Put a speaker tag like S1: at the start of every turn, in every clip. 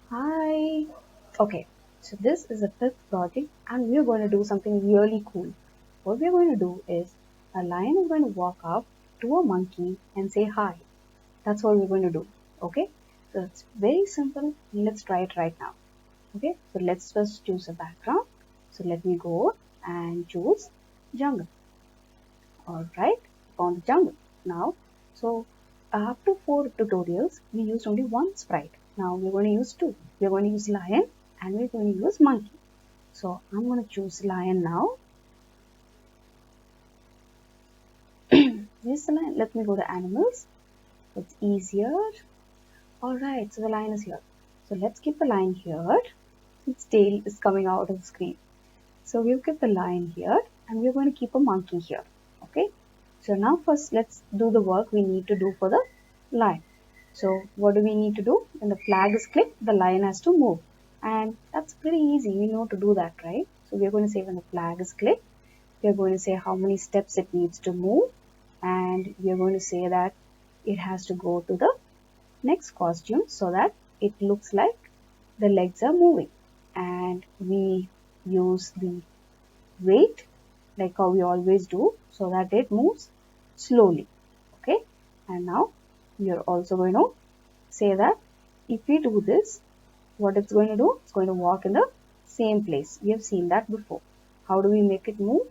S1: Hi. Okay, so this is a fifth project and we're going to do something really cool. What we're going to do is a lion is going to walk up to a monkey and say hi. That's what we're going to do. Okay, so it's very simple. Let's try it right now. Okay, so let's first choose a background. So let me go and choose jungle. Alright, found the jungle. Now, so up to 4 tutorials, we used only one sprite. Now we're going to use two. We're going to use lion and we're going to use monkey. So I'm going to choose lion now. Here's the lion. Let me go to animals. It's easier. Alright, so the lion is here. So let's keep the lion here. Its tail is coming out of the screen. So we'll keep the lion here and we're going to keep a monkey here. Okay. So now first let's do the work we need to do for the lion. So what do we need to do? When the flag is clicked, the lion has to move. And that's pretty easy. We know to do that, right? So we're going to say when the flag is clicked, we're going to say how many steps it needs to move. And we're going to say that it has to go to the next costume so that it looks like the legs are moving. And we use the weight like how we always do so that it moves slowly. Okay, and now we are also going to say that if we do this, what it's going to do, it's going to walk in the same place. We have seen that before. How do we make it move?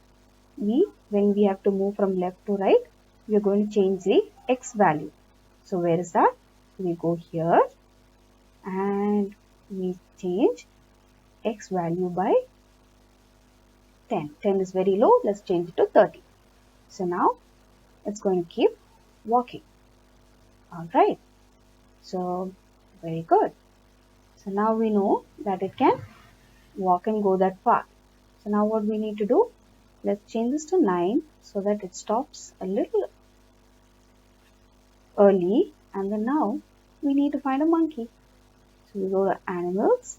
S1: When we have to move from left to right, we are going to change the x value. So where is that? We go here and we change x value by 10. 10 is very low. Let's change it to 30. So now it's going to keep walking. Alright. So very good. So now we know that it can walk and go that far. So now what we need to do? Let's change this to 9 so that it stops a little early. And then now we need to find a monkey. So we go to animals.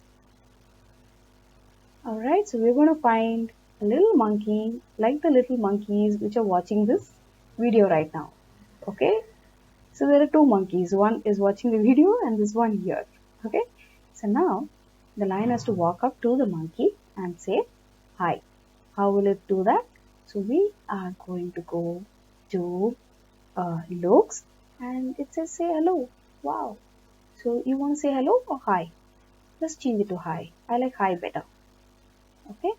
S1: Alright, so we're going to find a little monkey like the little monkeys which are watching this video right now. Okay, so there are two monkeys. One is watching the video and this one here. Okay, so now the lion has to walk up to the monkey and say hi. How will it do that? So we are going to go to looks and it says say hello. Wow. So you want to say hello or hi? Let's change it to hi. I like hi better. Okay.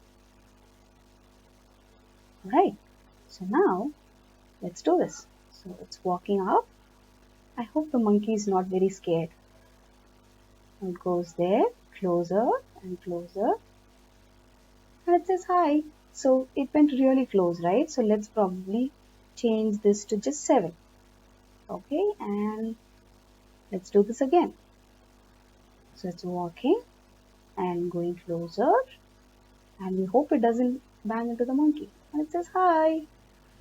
S1: Right. So now let's do this. So it's walking up. I hope the monkey is not very scared. It goes there, closer and closer. And it says hi. So it went really close, right? So let's probably change this to just 7. Okay, and let's do this again. So it's walking and going closer. And we hope it doesn't bang into the monkey. And it says hi.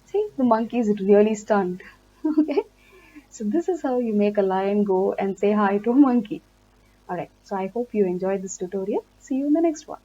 S1: See, the monkey is really stunned. Okay, so this is how you make a lion go and say hi to a monkey. Alright, so I hope you enjoyed this tutorial. See you in the next one.